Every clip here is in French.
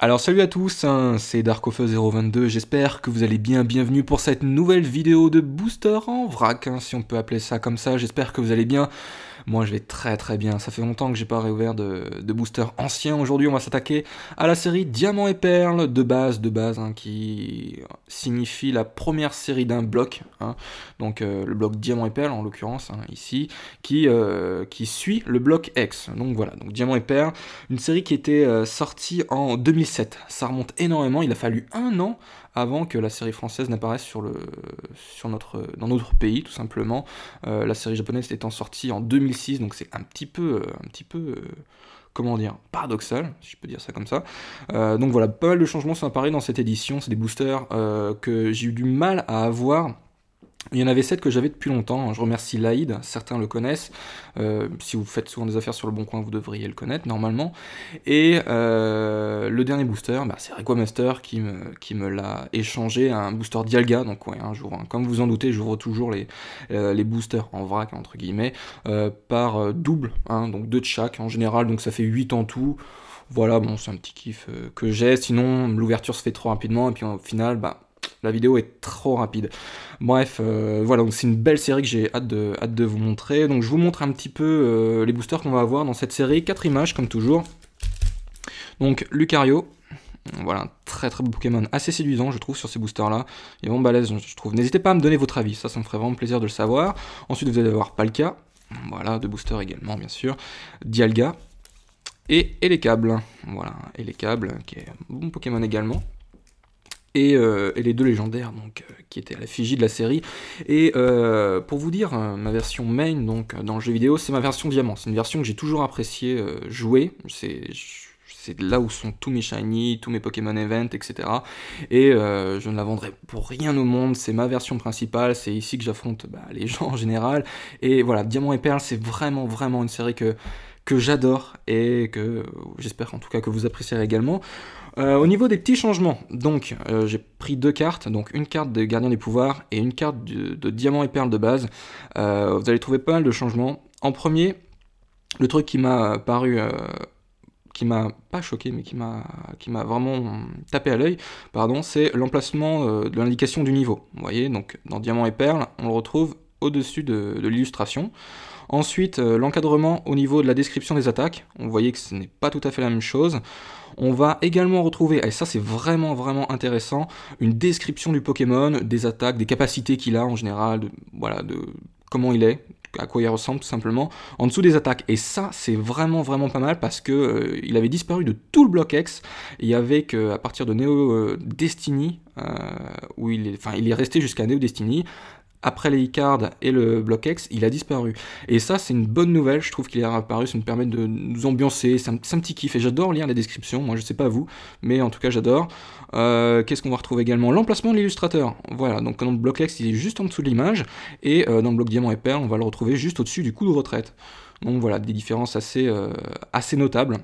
Alors salut à tous, hein, c'est Darkofeu022, j'espère que vous allez bien, bienvenue pour cette nouvelle vidéo de booster en vrac, hein, si on peut appeler ça comme ça, j'espère que vous allez bien. Moi je vais très très bien, ça fait longtemps que j'ai pas réouvert de booster ancien. Aujourd'hui on va s'attaquer à la série Diamant et Perle de base hein, qui signifie la première série d'un bloc, hein, donc le bloc Diamant et Perle en l'occurrence, hein, ici, qui suit le bloc X. Donc voilà, donc Diamant et Perle, une série qui était sortie en 2007, ça remonte énormément, il a fallu un an avant que la série française n'apparaisse dans notre pays, tout simplement. La série japonaise étant sortie en 2006, donc c'est un petit peu, comment dire, paradoxal, si je peux dire ça comme ça. Donc voilà, pas mal de changements sont apparus dans cette édition, c'est des boosters que j'ai eu du mal à avoir. Il y en avait 7 que j'avais depuis longtemps, je remercie Laïd, certains le connaissent, si vous faites souvent des affaires sur le bon coin, vous devriez le connaître normalement. Et le dernier booster, bah, c'est Requamaster qui me l'a échangé à un booster Dialga, donc ouais, un jour, hein, comme vous en doutez, j'ouvre toujours les boosters en vrac, entre guillemets, par double, hein, donc 2 de chaque en général, donc ça fait 8 en tout. Voilà, bon, c'est un petit kiff que j'ai, sinon l'ouverture se fait trop rapidement, et puis au final, bah, la vidéo est trop rapide. Bref, voilà, donc c'est une belle série que j'ai hâte de vous montrer. Donc je vous montre un petit peu les boosters qu'on va avoir dans cette série. 4 images, comme toujours. Donc Lucario, voilà, un très très beau Pokémon, assez séduisant je trouve sur ces boosters-là. Il est vraiment balèze, je trouve. N'hésitez pas à me donner votre avis, ça me ferait vraiment plaisir de le savoir. Ensuite vous allez avoir Palkia, voilà, de booster également bien sûr. Dialga, et Elekable, voilà, Elekable, qui est un bon Pokémon également. Et les 2 légendaires donc, qui étaient à l'effigie de la série. Et pour vous dire, ma version main donc, dans le jeu vidéo, c'est ma version diamant. C'est une version que j'ai toujours apprécié jouer. C'est là où sont tous mes shiny, tous mes Pokémon Event, etc. Et je ne la vendrai pour rien au monde, c'est ma version principale, c'est ici que j'affronte les gens en général. Et voilà, Diamant et Perle, c'est vraiment une série que j'adore et que j'espère en tout cas que vous apprécierez également. Au niveau des petits changements, donc j'ai pris 2 cartes, donc une carte de Gardien des Pouvoirs et une carte de Diamant et Perle de base. Vous allez trouver pas mal de changements. En premier, le truc qui m'a paru, qui m'a pas choqué, mais qui m'a vraiment tapé à l'œil, pardon, c'est l'emplacement de l'indication du niveau. Vous voyez, donc dans Diamant et Perle, on le retrouve au-dessus de l'illustration. Ensuite, l'encadrement au niveau de la description des attaques, vous voyez que ce n'est pas tout à fait la même chose. On va également retrouver, et ça c'est vraiment intéressant, une description du Pokémon, des attaques, des capacités qu'il a en général, voilà, de comment il est, à quoi il ressemble tout simplement, en dessous des attaques. Et ça c'est vraiment pas mal parce que il avait disparu de tout le bloc X, et il y avait qu'à partir de Neo Destiny, où il est resté jusqu'à Neo Destiny. Après les e-cards et le bloc X, il a disparu. Et ça, c'est une bonne nouvelle, je trouve qu'il est apparu, ça me permet de nous ambiancer, c'est un petit kiff, et j'adore lire les descriptions, moi je sais pas vous, mais en tout cas j'adore. Qu'est-ce qu'on va retrouver également? L'emplacement de l'illustrateur, voilà, donc dans le bloc X, il est juste en dessous de l'image, et dans le bloc Diamant et Perle, on va le retrouver juste au-dessus du coup de retraite. Donc voilà, des différences assez notables.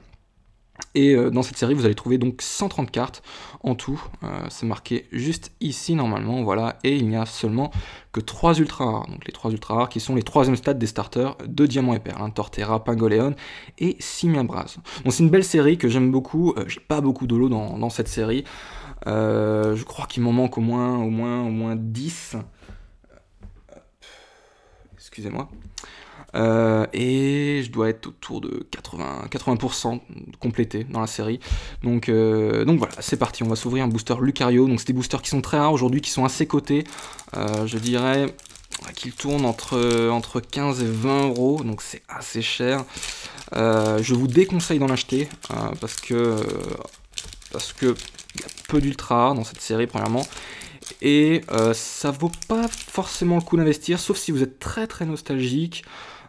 Et dans cette série, vous allez trouver donc 130 cartes en tout, c'est marqué juste ici normalement, voilà, et il n'y a seulement que 3 ultra rares, donc les 3 ultra rares qui sont les 3e stades des starters de Diamant et Perle, hein, Torterra, Pingoléon et Simiabras. Donc c'est une belle série que j'aime beaucoup, j'ai pas beaucoup de lots dans cette série, je crois qu'il m'en manque au moins 10, excusez-moi. Et je dois être autour de 80% complété dans la série. Donc voilà, c'est parti, on va s'ouvrir un booster Lucario. Donc c'est des boosters qui sont très rares aujourd'hui, qui sont assez cotés. Je dirais qu'ils tournent entre 15 et 20 euros, donc c'est assez cher. Je vous déconseille d'en acheter parce que il y a peu d'ultra rares dans cette série premièrement. Et ça vaut pas forcément le coup d'investir, sauf si vous êtes très nostalgique.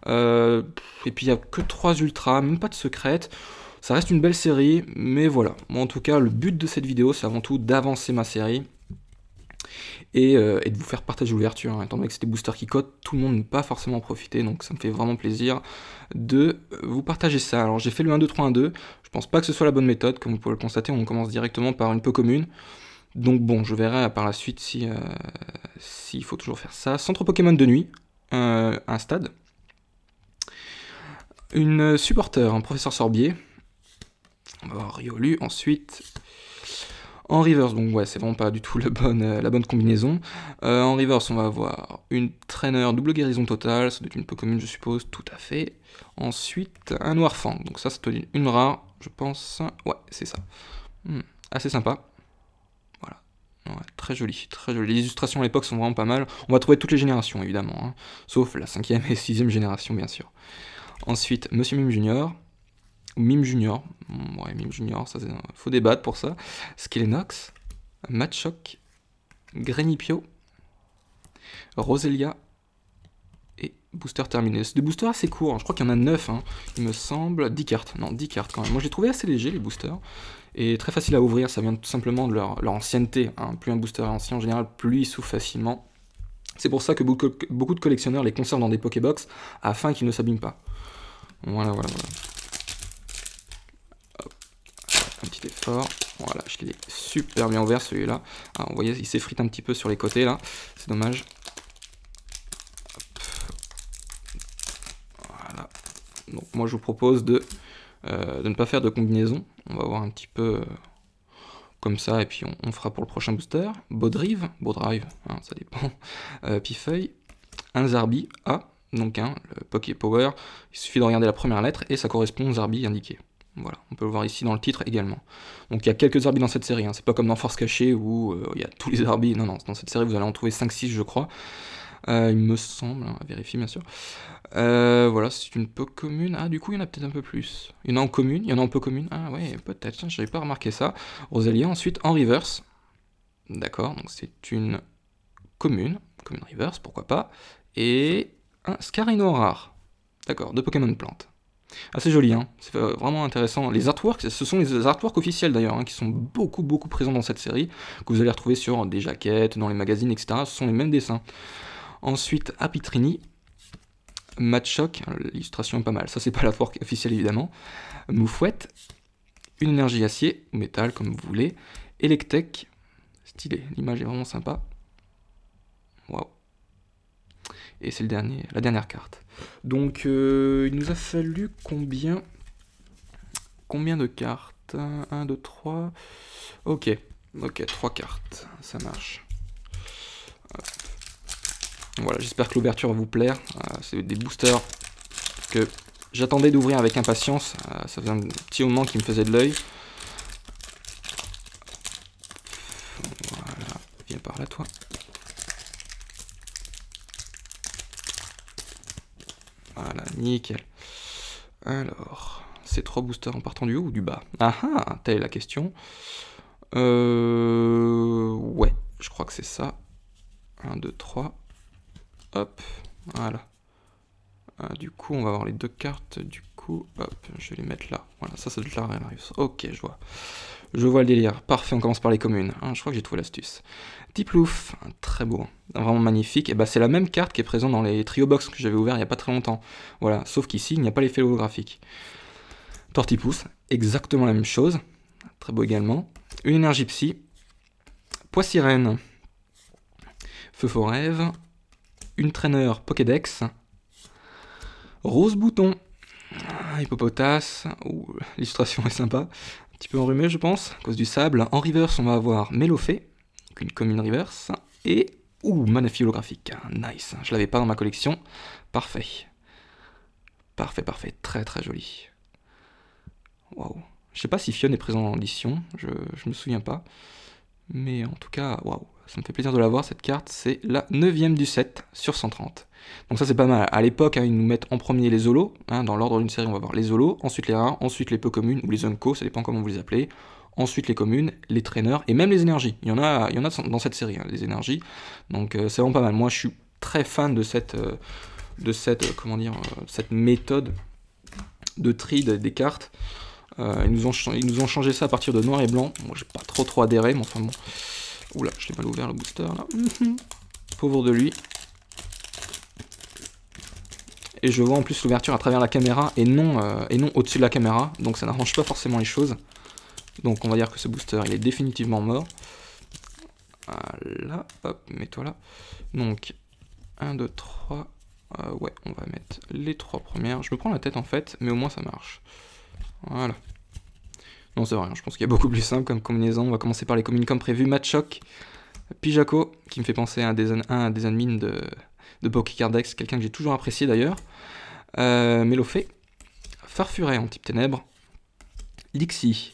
Et puis il n'y a que 3 ultras, même pas de secrète. Ça reste une belle série, mais voilà. Moi en tout cas, le but de cette vidéo, c'est avant tout d'avancer ma série. Et de vous faire partager l'ouverture, hein. Étant donné que c'est des boosters qui cotent, tout le monde ne peut pas forcément en profiter, donc ça me fait vraiment plaisir de vous partager ça. Alors j'ai fait le 1, 2, 3, 1, 2, je pense pas que ce soit la bonne méthode, comme vous pouvez le constater, on commence directement par une peu commune. Donc bon, je verrai par la suite s'il faut toujours faire ça. Centre Pokémon de nuit, un stade. Une supporter, un professeur Sorbier. va avoir Riolu. Ensuite, en reverse, donc ouais, c'est vraiment pas du tout la bonne combinaison. En reverse, on va avoir une traîneur double guérison totale, ça doit être une peu commune, je suppose, tout à fait. Ensuite, un noir fang, donc ça doit être une rare, je pense. Ouais, c'est ça. Assez sympa. Voilà. Ouais, très joli, très joli. Les illustrations à l'époque sont vraiment pas mal. On va trouver toutes les générations, évidemment, hein, sauf la 5e et 6e génération, bien sûr. Ensuite, Monsieur Mime Junior. Mime Junior, ouais, Mime Junior, ça faut débattre pour ça. Skellenox, Machoke, Grenipio, Roselia et Booster Terminus. C'est des boosters assez courts, hein. Je crois qu'il y en a 9, hein, il me semble. 10 cartes, non, 10 cartes quand même. Moi je les trouvais assez légers les boosters, et très facile à ouvrir, ça vient tout simplement de leur ancienneté, hein. Plus un booster est ancien en général, plus il s'ouvre facilement. C'est pour ça que beaucoup de collectionneurs les conservent dans des Pokébox, afin qu'ils ne s'abîment pas. Voilà. Un petit effort, voilà, je l'ai super bien ouvert celui-là. Vous voyez, il s'effrite un petit peu sur les côtés là, c'est dommage. Voilà. Donc moi je vous propose de ne pas faire de combinaison. On va voir un petit peu comme ça, et puis on fera pour le prochain booster. Baudrive, hein, ça dépend. Pifeuille, un Zarbi A, donc le Poké Power. Il suffit de regarder la première lettre et ça correspond au Zarbi indiqué. Voilà, on peut le voir ici dans le titre également. Donc il y a quelques Zarbi dans cette série, hein. C'est pas comme dans Force Cachée où il y a tous les Zarbi. Non, dans cette série vous allez en trouver 5-6 je crois. Il me semble, hein, à vérifier bien sûr. Voilà, c'est une peu commune. Ah, du coup il y en a peut-être un peu plus. Il y en a en commune, il y en a un peu commune. Ah ouais, peut-être, j'avais pas remarqué ça. Roselia, ensuite en reverse. D'accord, donc c'est une commune reverse, pourquoi pas. Et un Scarino rare. D'accord, de Pokémon de plante. Assez joli, hein, c'est vraiment intéressant. Les artworks, ce sont les artworks officiels d'ailleurs, hein, qui sont beaucoup présents dans cette série, que vous allez retrouver sur des jaquettes, dans les magazines, etc. Ce sont les mêmes dessins. Ensuite, Apitrini, Machoke, l'illustration est pas mal, ça c'est pas l'artwork officiel évidemment. Moufouette, une énergie acier, ou métal comme vous voulez. Electek, stylé, l'image est vraiment sympa. Waouh. Et c'est la dernière carte. Donc il nous a fallu combien de cartes? 1, 2, 3. Ok, 3 cartes, ça marche. Hop. Voilà, j'espère que l'ouverture va vous plaire. C'est des boosters que j'attendais d'ouvrir avec impatience. Ça faisait un petit moment qui me faisait de l'œil. Voilà, viens par là toi. Voilà, nickel. Alors, ces 3 boosters en partant du haut ou du bas? Ah ah, telle est la question. Ouais, je crois que c'est ça. 1, 2, 3. Hop, voilà. Du coup, on va avoir les 2 cartes. Du coup, hop, je vais les mettre là. Voilà, ça doit être la Rare. Ok, je vois. Je vois le délire. Parfait, on commence par les communes. Je crois que j'ai trouvé l'astuce. Tiplouf, très beau, vraiment magnifique. Et bah c'est la même carte qui est présente dans les trio box que j'avais ouvert il n'y a pas très longtemps. Voilà, sauf qu'ici il n'y a pas l'effet holographique. Tortipousse, exactement la même chose. Très beau également. Une énergie psy. Poissirène. Feu Forève. Une traîneur Pokédex. Rose Bouton. Hippopotas. L'illustration est sympa. Un petit peu enrhumée je pense, à cause du sable. En reverse on va avoir Mélofée. Une commune reverse, et Manaphy holographique, nice, je l'avais pas dans ma collection, parfait, très joli. Waouh, je sais pas si Fion est présent dans l'édition, je me souviens pas, mais en tout cas, waouh, ça me fait plaisir de l'avoir cette carte, c'est la 9e du set sur 130. Donc ça c'est pas mal, à l'époque ils nous mettent en premier les Zolos, dans l'ordre d'une série on va voir les Zolos, ensuite les rares, ensuite les peu communes, ou les Unco, ça dépend comment vous les appelez. Ensuite les communes, les traîneurs et même les énergies. Il y en a dans cette série, les énergies. Donc c'est vraiment pas mal. Moi je suis très fan de cette méthode de tri des cartes. Ils nous ont changé ça à partir de noir et blanc. Moi j'ai pas trop adhéré, mais enfin bon. Oula, je l'ai mal ouvert le booster là. Pauvre de lui. Et je vois en plus l'ouverture à travers la caméra et non au-dessus de la caméra. Donc ça n'arrange pas forcément les choses. Donc on va dire que ce booster il est définitivement mort. Voilà, hop, mets-toi là. Donc 1, 2, 3. Ouais, on va mettre les 3 premières. Je me prends la tête en fait, mais au moins ça marche. Voilà. Non, c'est vrai, je pense qu'il y a beaucoup plus simple comme combinaison. On va commencer par les communes comme prévu. Matchok, Pijako, qui me fait penser à un des admins de Pokécardex, quelqu'un que j'ai toujours apprécié d'ailleurs. Mélofée, Farfuret en type ténèbres, Lixie,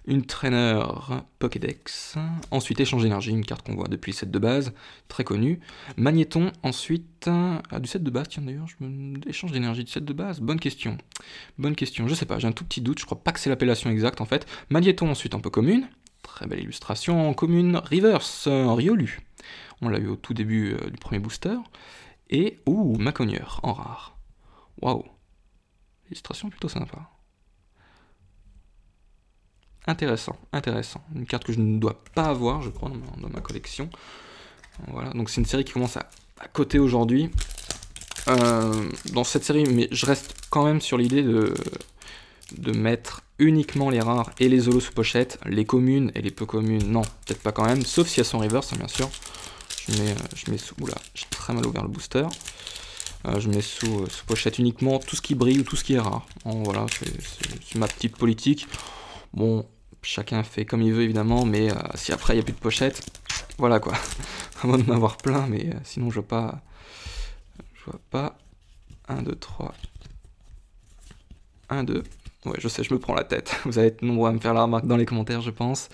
une trainer Pokédex, ensuite échange d'énergie, une carte qu'on voit depuis le set de base, très connu. Magnéton, ensuite, du set de base, tiens d'ailleurs, échange d'énergie du set de base, bonne question, je sais pas, j'ai un tout petit doute, je crois pas que c'est l'appellation exacte en fait. Magnéton, ensuite un peu commune, très belle illustration en commune, Reverse, Riolu, on l'a eu au tout début du premier booster, et, Macogneur en rare, waouh, illustration plutôt sympa. Intéressant. Une carte que je ne dois pas avoir, je crois, dans ma collection. Voilà, donc c'est une série qui commence à coter aujourd'hui. Dans cette série, mais je reste quand même sur l'idée de mettre uniquement les rares et les holos sous pochette, les communes et les peu communes, non, peut-être pas quand même, sauf si elles sont reverse, hein, bien sûr. Je mets sous... Oula, j'ai très mal ouvert le booster. Je mets sous pochette uniquement tout ce qui brille ou tout ce qui est rare. Bon, voilà, c'est ma petite politique. Bon, chacun fait comme il veut évidemment, mais si après il n'y a plus de pochette, voilà quoi. À moins de m'avoir plein, mais sinon je vois pas. 1, 2, 3. 1, 2. Ouais, je sais, je me prends la tête. Vous allez être nombreux à me faire la remarque dans les commentaires, je pense.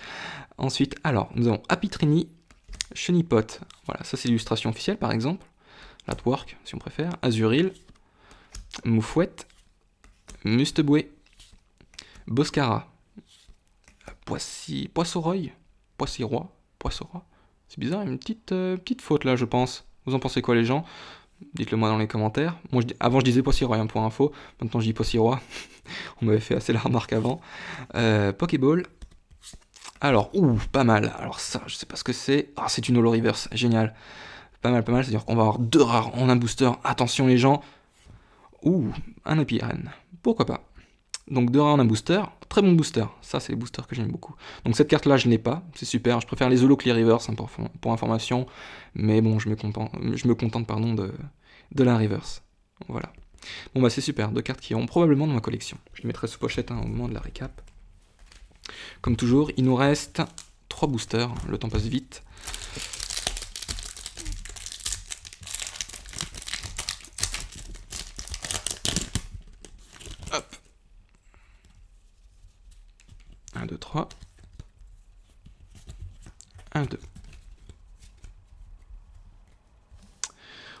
Ensuite, alors, nous avons Apitrini, Chenipot. Voilà, ça c'est l'illustration officielle par exemple. Latwork, si on préfère. Azuril, Moufouette, Musteboué, Boscara. Poissoroy, c'est bizarre, une petite faute là, je pense. Vous en pensez quoi, les gens? Dites-le moi dans les commentaires. Moi, avant, je disais Poissoroy, hein, pour info. Maintenant, je dis Poissoroy. On m'avait fait assez la remarque avant. Pokéball. Alors, pas mal. Alors ça, je sais pas ce que c'est. Ah, c'est une holo reverse, génial. Pas mal. C'est-à-dire qu'on va avoir 2 rares en un booster. Attention, les gens. Un Epiren. Pourquoi pas? Donc 2 rares en un booster, très bon booster, ça c'est les boosters que j'aime beaucoup. Donc cette carte là je n'ai pas, c'est super, je préfère les holo clear reverse hein, pour information, mais bon je me contente pardon, de la reverse. Voilà. Bon bah c'est super, 2 cartes qui iront probablement dans ma collection. Je les mettrai sous pochette hein, au moment de la récap. Comme toujours, il nous reste 3 boosters, le temps passe vite. Hop. 1, 2, 3. 1, 2.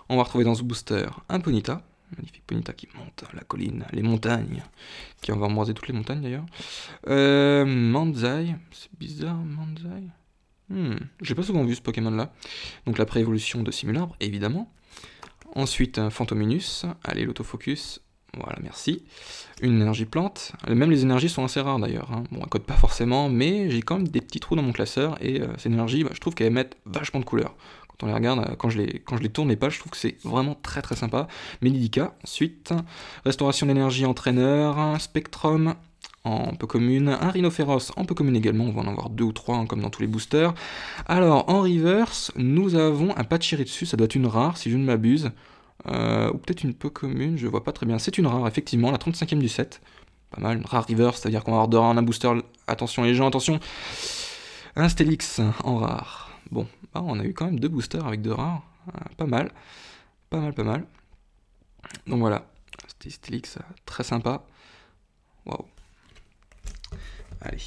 On va retrouver dans ce booster un Ponyta. Magnifique Ponyta qui monte la colline, les montagnes. Qui va embraser toutes les montagnes d'ailleurs. Manzai. C'est bizarre, Manzai. J'ai pas souvent vu ce Pokémon là. Donc la préévolution de Simulabre, évidemment. Ensuite un Phantominus. Allez, l'autofocus. Voilà, merci. Une énergie plante. Même les énergies sont assez rares d'ailleurs. Hein. Bon, elles codent pas forcément, mais j'ai quand même des petits trous dans mon classeur. Et ces énergies, je trouve qu'elles mettent vachement de couleurs. Quand on les regarde, quand je les tourne les pages, je trouve que c'est vraiment très très sympa. Melodica, ensuite. Restauration d'énergie entraîneur. Spectrum en peu commune. Un Rhinophéros en peu commune également. On va en avoir 2 ou 3 hein, comme dans tous les boosters. Alors, en reverse, nous avons un Pachirisu. Ça doit être une rare si je ne m'abuse. Ou peut-être une peu commune, je vois pas très bien. C'est une rare, effectivement, la 35e du set. Pas mal, une rare reverse, c'est-à-dire qu'on va avoir 2 rares en un booster. Attention les gens, attention. Un Stélix en rare. Bon, on a eu quand même 2 boosters avec 2 rares. Pas mal. Donc voilà, c'était Stélix, très sympa. Waouh. Allez,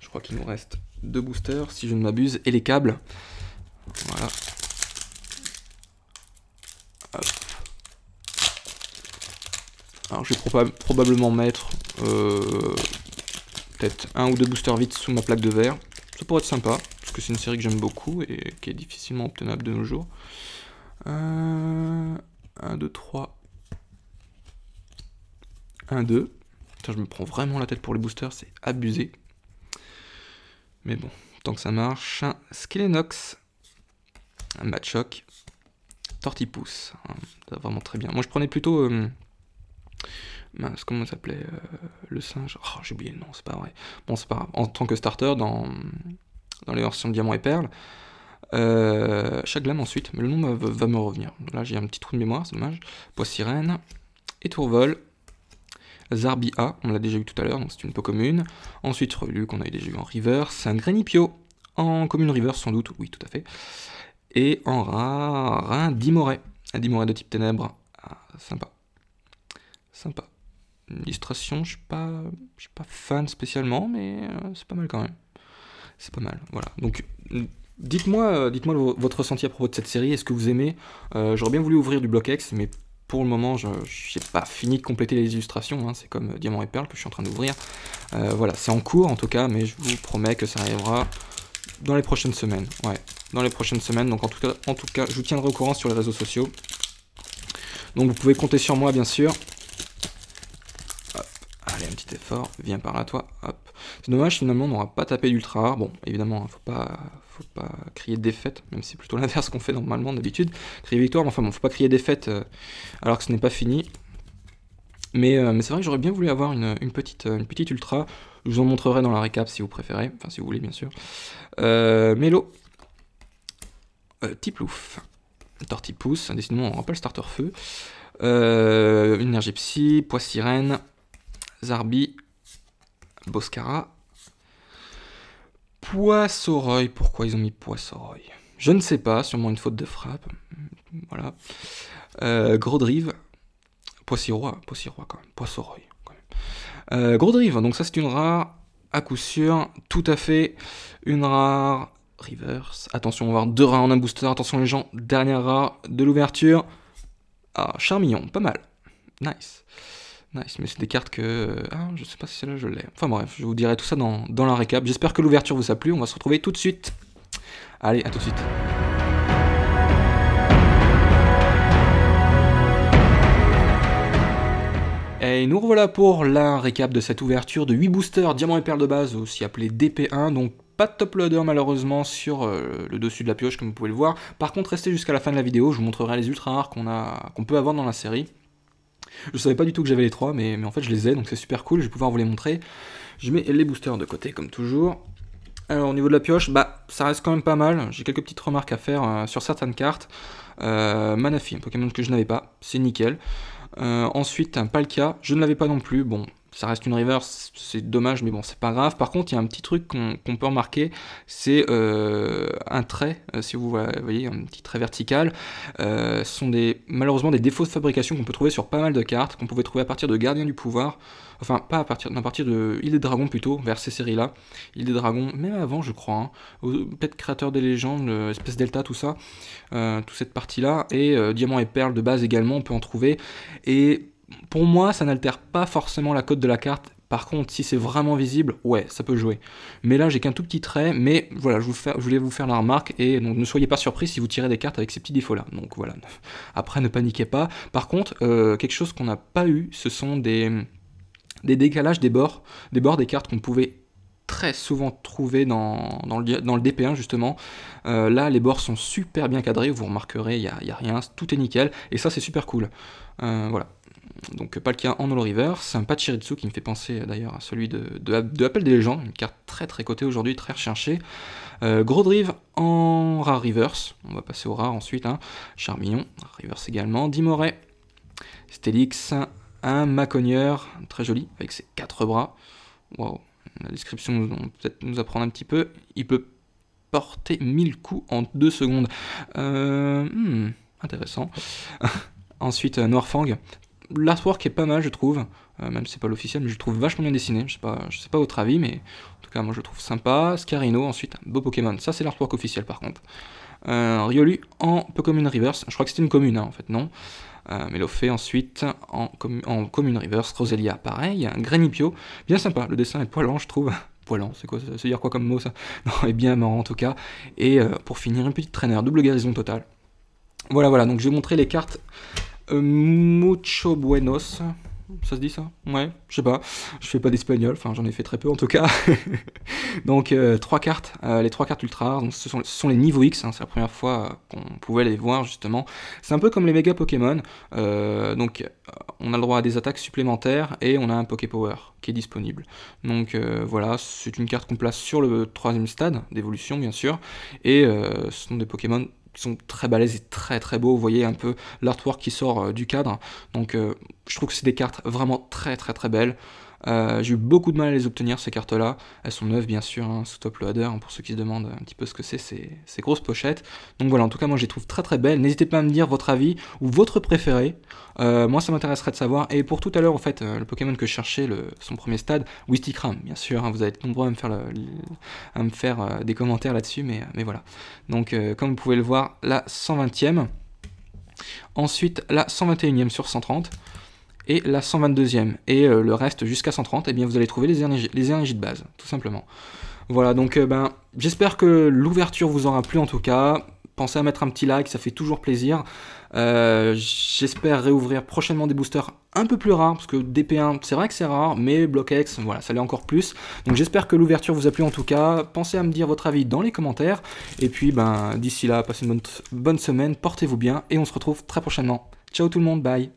je crois qu'il nous reste 2 boosters, si je ne m'abuse, et les câbles. Voilà. Hop. Alors je vais probablement mettre peut-être 1 ou 2 boosters vite sous ma plaque de verre. Ça pourrait être sympa, parce que c'est une série que j'aime beaucoup et qui est difficilement obtenable de nos jours. 1, 2, 3. 1, 2. Putain, je me prends vraiment la tête pour les boosters, c'est abusé. Mais bon, tant que ça marche. Skelenox. Un Matchok. Tortipousse. Ça va vraiment très bien. Moi je prenais plutôt... comment ça s'appelait le singe? Oh, j'ai oublié le nom, c'est pas vrai. Bon, c'est pas grave. En tant que starter dans les versions de Diamant et Perle. Chaglam ensuite, mais le nom va me revenir. Là, j'ai un petit trou de mémoire, c'est dommage. Poissirène, Étourvol, Zarbia, on l'a déjà eu tout à l'heure, donc c'est une commune. Ensuite, Relu, qu'on a déjà eu en reverse. Un Granipio, en commune reverse sans doute, oui, tout à fait. Et en rare, un Dimoret. Un Dimoret de type ténèbres, ah, sympa. Sympa. Une illustration, je suis pas fan spécialement, mais c'est pas mal quand même. C'est pas mal, voilà. Donc, dites-moi votre ressenti à propos de cette série, est-ce que vous aimez? J'aurais bien voulu ouvrir du bloc X, mais pour le moment, je n'ai pas fini de compléter les illustrations, hein. C'est comme Diamant et Perle que je suis en train d'ouvrir. Voilà, c'est en cours en tout cas, mais je vous promets que ça arrivera dans les prochaines semaines. Ouais, dans les prochaines semaines, donc en tout cas, je vous tiendrai au courant sur les réseaux sociaux. Donc vous pouvez compter sur moi, bien sûr. Hop, allez, un petit effort, viens par là, toi, hop. C'est dommage, finalement, on n'aura pas tapé d'ultra rare. Bon, évidemment, faut pas crier défaite, même si c'est plutôt l'inverse qu'on fait normalement d'habitude. Crier victoire, mais enfin bon, faut pas crier défaite alors que ce n'est pas fini. Mais c'est vrai que j'aurais bien voulu avoir une petite ultra. Je vous en montrerai dans la récap si vous préférez, enfin si vous voulez bien sûr. Mélo, Tiplouf, Tortipousse, décidément on n'aura pas le starter feu. Énergie Psy, Pois Sirène, Zarbi, Boscara, Poissoreuil. Pourquoi ils ont mis Poissoreuil? Je ne sais pas, sûrement une faute de frappe. Voilà. Gros Drive, Poissirois quand même, Poissoreuil quand même. Gros Drive, donc ça c'est une rare, à coup sûr, tout à fait une rare reverse. Attention, on va avoir 2 rares en un booster, attention les gens, dernière rare de l'ouverture. Ah, Charmillon, pas mal. Nice. Nice, mais c'est des cartes que... Ah, je sais pas si celle-là je l'ai. Enfin bref, je vous dirai tout ça dans la récap. J'espère que l'ouverture vous a plu, on va se retrouver tout de suite. Allez, à tout de suite. Et nous revoilà pour la récap de cette ouverture de 8 boosters Diamant et Perle de base, aussi appelé DP1, donc pas de top loader malheureusement sur le dessus de la pioche comme vous pouvez le voir. Par contre, restez jusqu'à la fin de la vidéo, je vous montrerai les ultra rares qu'on peut avoir dans la série. Je savais pas du tout que j'avais les 3, mais en fait je les ai, donc c'est super cool, je vais pouvoir vous les montrer. Je mets les boosters de côté comme toujours. Alors au niveau de la pioche, bah ça reste quand même pas mal, j'ai quelques petites remarques à faire sur certaines cartes. Manaphy, un Pokémon que je n'avais pas, c'est nickel. Ensuite un Palkia, je ne l'avais pas non plus, bon ça reste une reverse, c'est dommage mais bon c'est pas grave. Par contre il y a un petit truc qu'on peut remarquer, c'est un trait, si vous voyez un petit trait vertical. Ce sont malheureusement des défauts de fabrication qu'on peut trouver sur pas mal de cartes, qu'on pouvait trouver à partir de Gardien du Pouvoir, enfin pas à partir de Île des Dragons plutôt, vers ces séries là, Île des Dragons, même avant je crois, hein. Peut-être Créateur des Légendes, Espèce Delta, tout ça, toute cette partie là, et Diamant et Perle de base également on peut en trouver, et pour moi, ça n'altère pas forcément la cote de la carte. Par contre, si c'est vraiment visible, ouais, ça peut jouer. Mais là, j'ai qu'un tout petit trait, mais voilà, je voulais vous faire la remarque, et donc ne soyez pas surpris si vous tirez des cartes avec ces petits défauts-là. Donc voilà, après, ne paniquez pas. Par contre, quelque chose qu'on n'a pas eu, ce sont des décalages des bords des cartes qu'on pouvait très souvent trouver dans le DP1 justement. Là, les bords sont super bien cadrés, vous remarquerez, il n'y a rien, tout est nickel, et ça, c'est super cool. Voilà. Donc Palkia en Holo Reverse, un Pachirisu qui me fait penser d'ailleurs à celui de Appel des Légendes, une carte très très cotée aujourd'hui, très recherchée. Gros Drive en Rare Reverse, on va passer au rare ensuite, hein. Charmillon, Reverse également, Dimoret, Stélix, un Macogneur, très joli, avec ses 4 bras. Waouh, la description va peut-être nous apprendre un petit peu, il peut porter 1000 coups en 2 secondes. Intéressant. Ensuite, Noirfang. L'artwork est pas mal, je trouve, même si c'est pas l'officiel, mais je le trouve vachement bien dessiné. Je sais pas votre avis, mais en tout cas, moi je le trouve sympa. Scarino, ensuite, un beau Pokémon. Ça, c'est l'artwork officiel par contre. Riolu en Pokémon Reverse. Je crois que c'était une commune, hein, en fait, non. Melofé, ensuite, en commune Reverse. Roselia, pareil. Granipio, bien sympa. Le dessin est poilant, je trouve. Poilant, c'est quoi ça? Ça veut dire quoi comme mot, ça? Non, est bien marrant en tout cas. Et pour finir, une petite traîneur, double guérison totale. Voilà, donc je vais montrer les cartes. Mucho buenos, ça se dit ça? Ouais, je sais pas, je fais pas d'espagnol, enfin j'en ai fait très peu en tout cas. Donc 3 cartes, les 3 cartes ultra rares, donc ce sont les niveaux X, hein, c'est la première fois qu'on pouvait les voir justement. C'est un peu comme les méga Pokémon, donc on a le droit à des attaques supplémentaires et on a un Poké Power qui est disponible. Donc voilà, c'est une carte qu'on place sur le 3e stade d'évolution bien sûr, et ce sont des Pokémon sont très balèzes et très très beaux. Vous voyez un peu l'artwork qui sort du cadre. Donc je trouve que c'est des cartes vraiment très très très belles. J'ai eu beaucoup de mal à les obtenir, ces cartes-là. Elles sont neuves, bien sûr, hein, sous top loader, hein, pour ceux qui se demandent un petit peu ce que c'est, ces grosses pochettes. Donc voilà, en tout cas, moi, je les trouve très très belles. N'hésitez pas à me dire votre avis ou votre préféré. Moi, ça m'intéresserait de savoir. Et pour tout à l'heure, en fait, le Pokémon que je cherchais, son premier stade, Wistikram, bien sûr, hein, vous allez être nombreux à me faire des commentaires là-dessus, mais voilà. Donc, comme vous pouvez le voir, la 120e. Ensuite, la 121e sur 130. Et la 122e, et le reste jusqu'à 130, et bien vous allez trouver les énergies de base, tout simplement. Voilà, donc j'espère que l'ouverture vous aura plu en tout cas. Pensez à mettre un petit like, ça fait toujours plaisir. J'espère réouvrir prochainement des boosters un peu plus rares, parce que DP1, c'est vrai que c'est rare, mais Block X, voilà, ça l'est encore plus. Donc j'espère que l'ouverture vous a plu en tout cas. Pensez à me dire votre avis dans les commentaires. Et puis d'ici là, passez une bonne semaine, portez-vous bien, et on se retrouve très prochainement. Ciao tout le monde, bye.